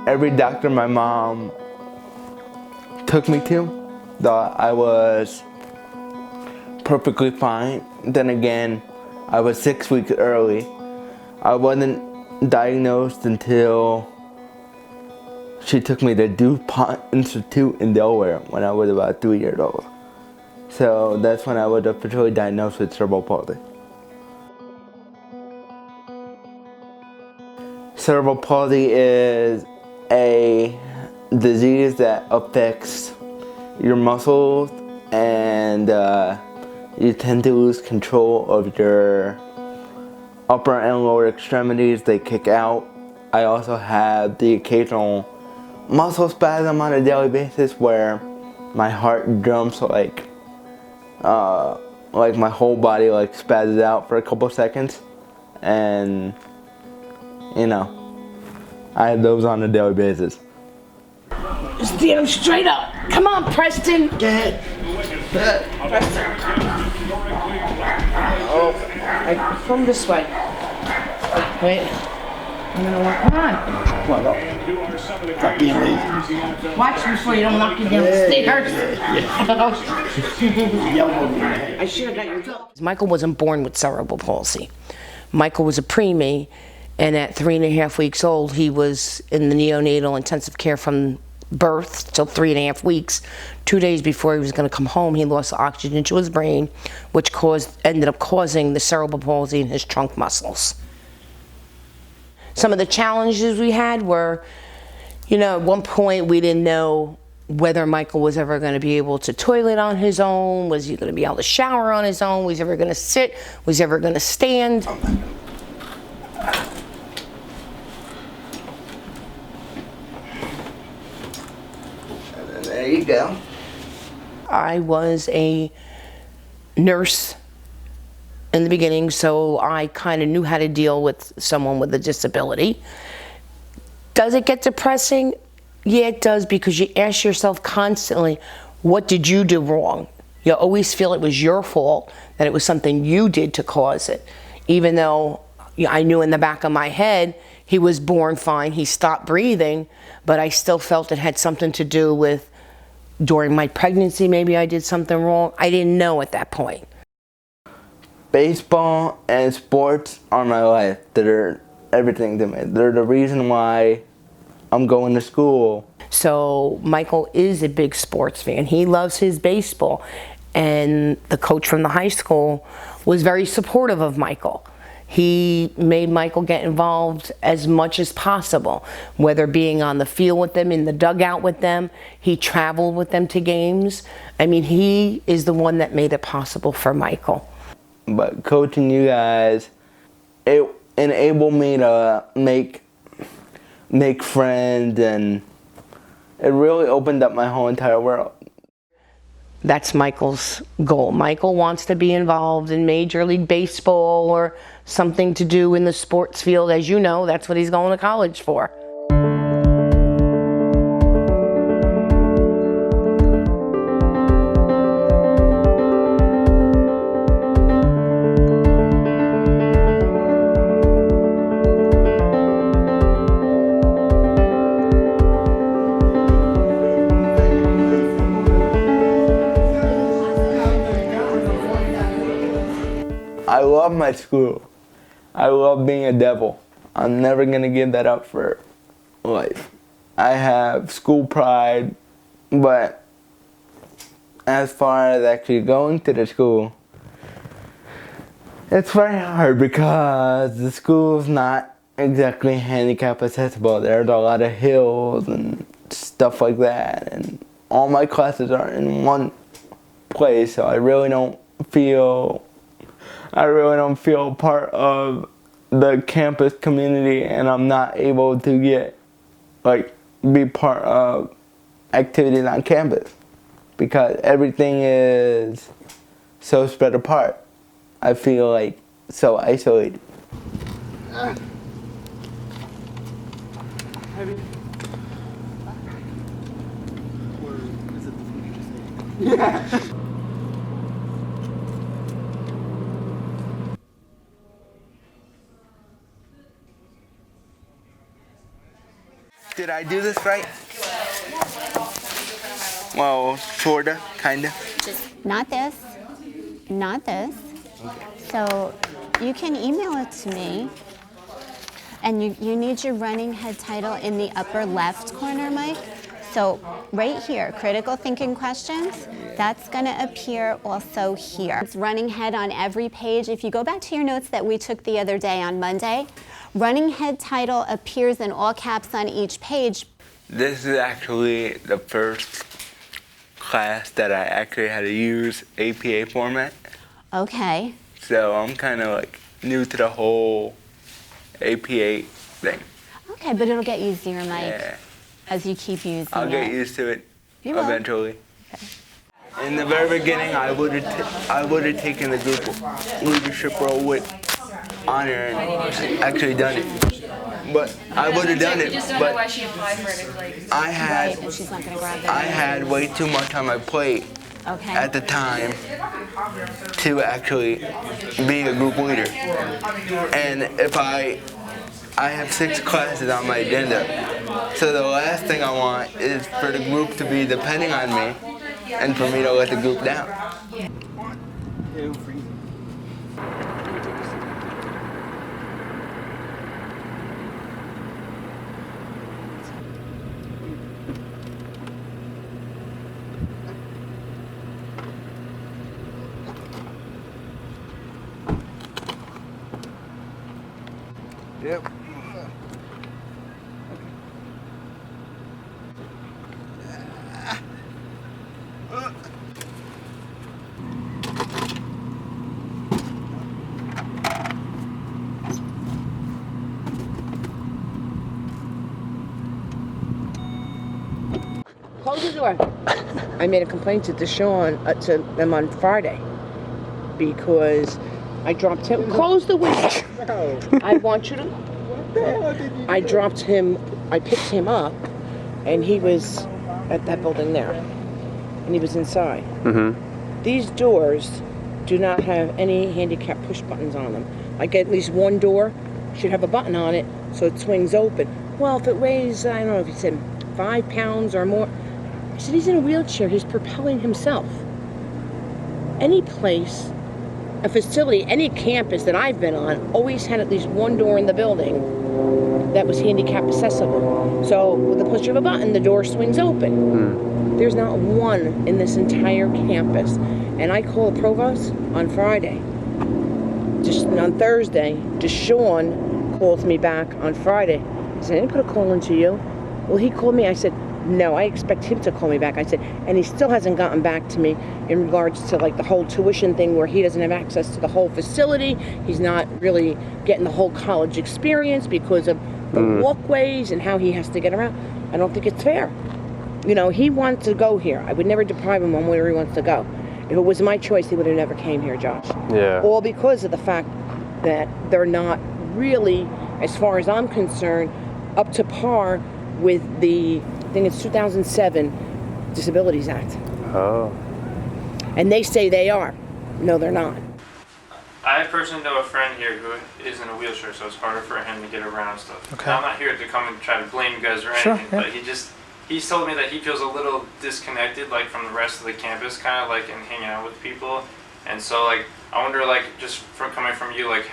Every doctor my mom took me to thought I was perfectly fine. Then again, I was 6 weeks early. I wasn't diagnosed until she took me to DuPont Institute in Delaware when I was about 3 years old. So that's when I was officially diagnosed with cerebral palsy. Cerebral palsy is a disease that affects your muscles, and you tend to lose control of your upper and lower extremities. They kick out. I also have the occasional muscle spasm on a daily basis where my heart jumps like my whole body like spazzes out for a couple seconds, and you know, I have those on a daily basis. Stand straight up. Come on, Preston. Go ahead. Preston. Oh, come this way. Wait. I'm gonna walk. Come on. Come on, Stop being lazy. Watch before you don't knock you down the stairs. I should have got your cup. Michael wasn't born with cerebral palsy. Michael was a preemie, and at 3.5 weeks old, he was in the neonatal intensive care from birth till 3.5 weeks. 2 days before he was going to come home, he lost oxygen to his brain, which ended up causing the cerebral palsy in his trunk muscles. Some of the challenges we had were, at one point we didn't know whether Michael was ever going to be able to toilet on his own. Was he going to be able to shower on his own? Was he ever going to sit? Was he ever going to stand? There you go. I was a nurse in the beginning, so I kind of knew how to deal with someone with a disability. Does it get depressing? Yeah, it does, because you ask yourself constantly, what did you do wrong? You always feel it was your fault, that it was something you did to cause it. Even though I knew in the back of my head, he was born fine, he stopped breathing, but I still felt it had something to do with during my pregnancy, maybe I did something wrong. I didn't know at that point. Baseball and sports are my life. They're everything to me. They're the reason why I'm going to school. So Michael is a big sports fan. He loves his baseball. And the coach from the high school was very supportive of Michael. He made Michael get involved as much as possible, whether being on the field with them, in the dugout with them. He traveled with them to games. I mean, he is the one that made it possible for Michael. But coaching you guys, it enabled me to make friends, and it really opened up my whole entire world. That's Michael's goal. Michael wants to be involved in Major League Baseball or something to do in the sports field. As you know, that's what he's going to college for. I love my school. I love being a devil. I'm never gonna give that up for life. I have school pride, but as far as actually going to the school, it's very hard because the school's not exactly handicap accessible. There's a lot of hills and stuff like that, and all my classes are in one place, so I really don't feel part of the campus community, and I'm not able to be part of activities on campus because everything is so spread apart. I feel like so isolated. Yeah. Did I do this right? Well, sorta, kinda. Not this, not this. So you can email it to me. And you need your running head title in the upper left corner, Mike. So right here, critical thinking questions, that's gonna appear also here. It's running head on every page. If you go back to your notes that we took the other day on Monday, running head title appears in all caps on each page. This is actually the first class that I actually had to use APA format. Okay. So I'm kind of like new to the whole APA thing. Okay, but it'll get easier, Mike, Yeah. as you keep using it. I'll get used to it You will. eventually. In the very beginning, I would have taken the group leadership role with honor and actually done it. But I would have done it. But Right, and she's not gonna grab it. I had way too much on my plate Okay. at the time to actually be a group leader. And if I have 6 classes on my agenda, so the last thing I want is for the group to be depending on me and for me to let the group down. Yep. Close the door. I made a complaint to to them on Friday because I dropped him. Close the window. I want you to. I dropped him. I picked him up, and he was at that building there, and he was inside. Mm-hmm. These doors do not have any handicap push buttons on them. Like at least one door should have a button on it so it swings open. Well, if it weighs, I don't know if he said 5 pounds or more. I said, he's in a wheelchair, he's propelling himself. Any place, a facility, any campus that I've been on always had at least one door in the building that was handicap accessible. So with the push of a button, the door swings open. There's not one in this entire campus. And I called the provost on Friday. Just on Thursday, Deshaun calls me back on Friday. I said, I didn't put a call into you. Well, he called me. I said, no, I expect him to call me back. I said, and he still hasn't gotten back to me in regards to like the whole tuition thing where he doesn't have access to the whole facility. He's not really getting the whole college experience because of the walkways and how he has to get around. I don't think it's fair. You know, he wants to go here. I would never deprive him on where he wants to go. If it was my choice, he would have never came here, Josh. Yeah. All because of the fact that they're not really, as far as I'm concerned, up to par with the, I think it's 2007 Disabilities Act. Oh. And they say they are. No, they're not. I personally know a friend here who is in a wheelchair, so it's harder for him to get around and stuff. Okay. Now, I'm not here to come and try to blame you guys or Sure, anything, yeah. but he's told me that he feels a little disconnected, like from the rest of the campus, kind of like in hanging out with people. And so, like, I wonder, like, just from coming from you, like,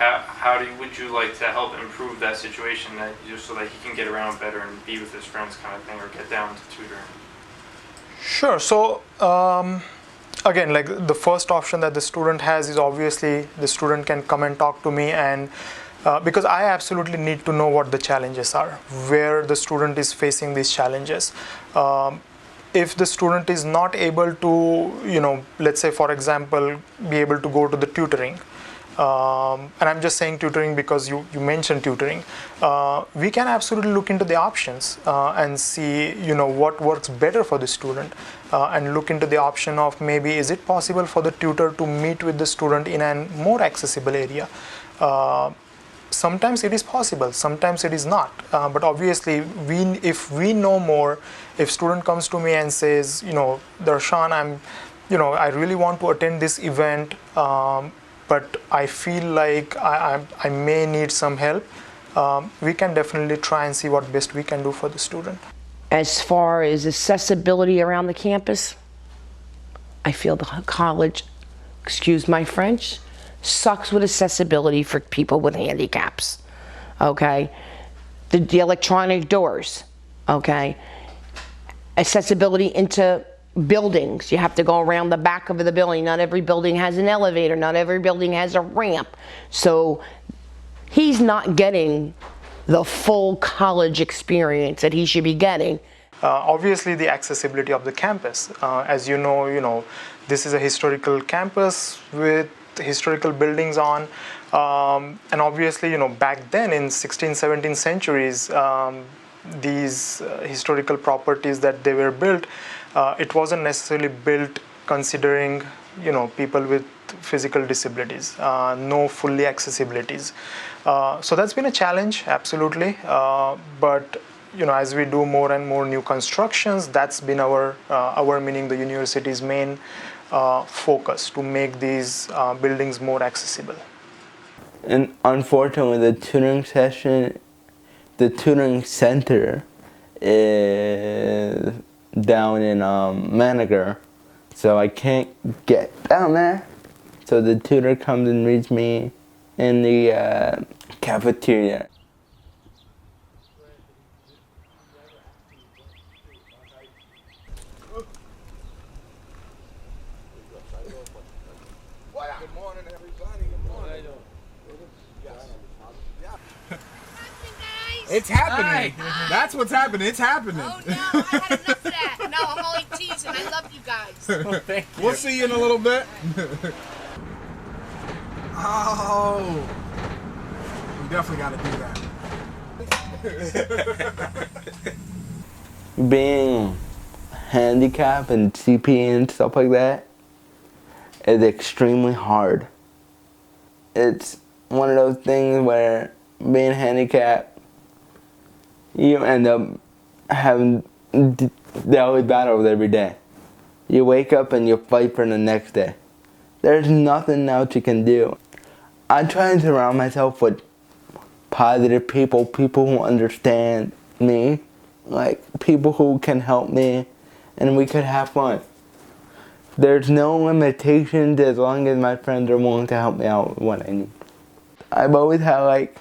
would you like to help improve that situation, that just so that he can get around better and be with his friends, kind of thing, or get down to tutoring? Sure. So again, like the first option that the student has is obviously the student can come and talk to me, and because I absolutely need to know what the challenges are, where the student is facing these challenges. If the student is not able to, you know, let's say for example, be able to go to the tutoring, and I'm just saying tutoring because you mentioned tutoring, we can absolutely look into the options and see, you know, what works better for the student, and look into the option of maybe is it possible for the tutor to meet with the student in a more accessible area. Sometimes it is possible, sometimes it is not. But obviously, if we know more, if student comes to me and says, you know, Darshan, I really want to attend this event, but I feel like I may need some help. we can definitely try and see what best we can do for the student. As far as accessibility around the campus, I feel the college, excuse my French, sucks with accessibility for people with handicaps, okay? The electronic doors, okay? Accessibility into buildings. You have to go around the back of the building. Not every building has an elevator. Not every building has a ramp. So he's not getting the full college experience that he should be getting. Obviously, the accessibility of the campus. As you know, this is a historical campus with historical buildings on, and obviously, back then in 16th, 17th centuries, these historical properties that they were built, it wasn't necessarily built considering, people with physical disabilities, no fully accessibilities. So that's been a challenge, absolutely. But as we do more and more new constructions, that's been our meaning the university's main focus, to make these buildings more accessible. And unfortunately, the tutoring center is down in Manager, so I can't get down there. So the tutor comes and reads me in the cafeteria. Good morning, everybody. Good morning. It's happening. Hi. That's what's happening. It's happening. Oh no, I had enough of that. No, I'm only teasing. I love you guys. Thank you. We'll see you in a little bit. Oh, we definitely got to do that. Being handicapped and CP and stuff like that is extremely hard. It's one of those things where being handicapped, you end up having daily battles every day. You wake up and you fight for the next day. There's nothing else you can do. I try and surround myself with positive people who understand me, like people who can help me, and we could have fun. There's no limitations as long as my friends are willing to help me out with what I need. I've always had like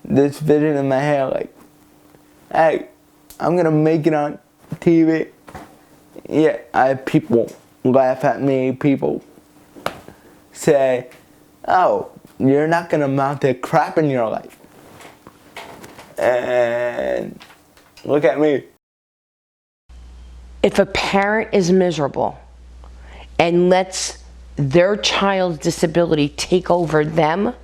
this vision in my head, like, hey, I'm gonna make it on TV. Yeah, I have people laugh at me, people say, oh, you're not gonna amount to crap in your life. And look at me. If a parent is miserable and lets their child's disability take over them,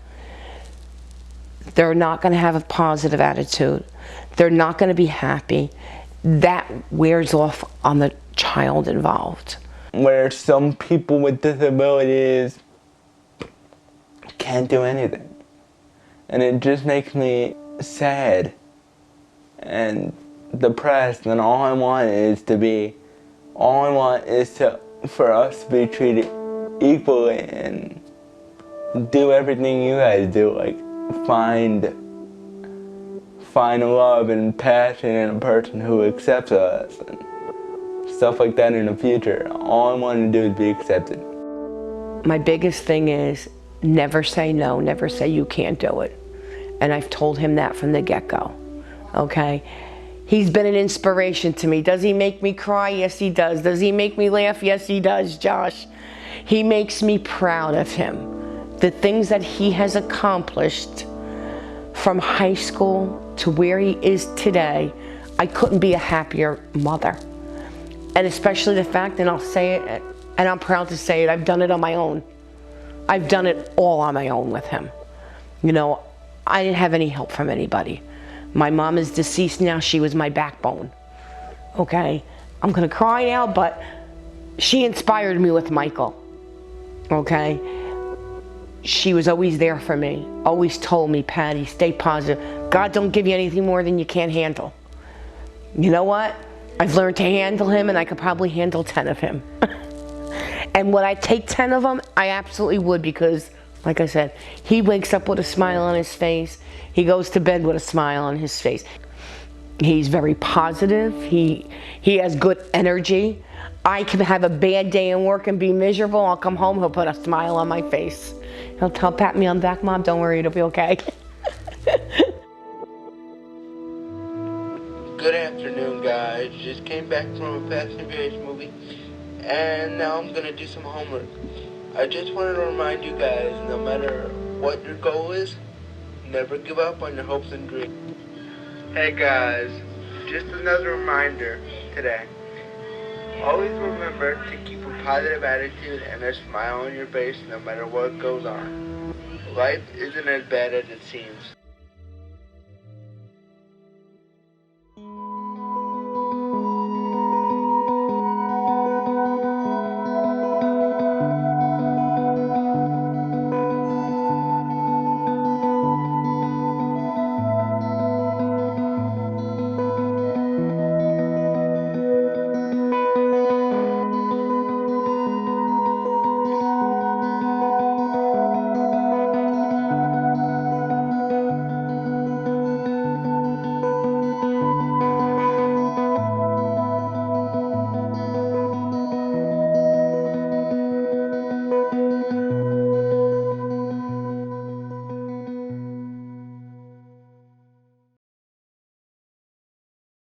they're not going to have a positive attitude. They're not going to be happy. That wears off on the child involved. Where some people with disabilities can't do anything. And it just makes me sad and depressed, and all I want is for us to be treated equally and do everything you guys do, like find love and passion in a person who accepts us and stuff like that in the future. All I want to do is be accepted. My biggest thing is never say no, never say you can't do it. And I've told him that from the get-go, okay? He's been an inspiration to me. Does he make me cry? Yes, he does. Does he make me laugh? Yes, he does, Josh. He makes me proud of him. The things that he has accomplished from high school to where he is today, I couldn't be a happier mother. And especially the fact, and I'll say it, and I'm proud to say it, I've done it on my own. I've done it all on my own with him. I didn't have any help from anybody. My mom is deceased now. She was my backbone. Okay? I'm gonna cry now, but she inspired me with Michael. Okay? She was always there for me. Always told me, Patty, stay positive. God don't give you anything more than you can't handle. You know what? I've learned to handle him, and I could probably handle 10 of him. And would I take 10 of them? I absolutely would, because Like I said, he wakes up with a smile on his face. He goes to bed with a smile on his face. He's very positive. He has good energy. I can have a bad day in work and be miserable. I'll come home, he'll put a smile on my face. He'll pat me on the back, Mom, don't worry, it'll be okay. Good afternoon, guys. Just came back from a Fast and Furious movie, and now I'm gonna do some homework. I just wanted to remind you guys, no matter what your goal is, never give up on your hopes and dreams. Hey guys, just another reminder today. Always remember to keep a positive attitude and a smile on your face no matter what goes on. Life isn't as bad as it seems.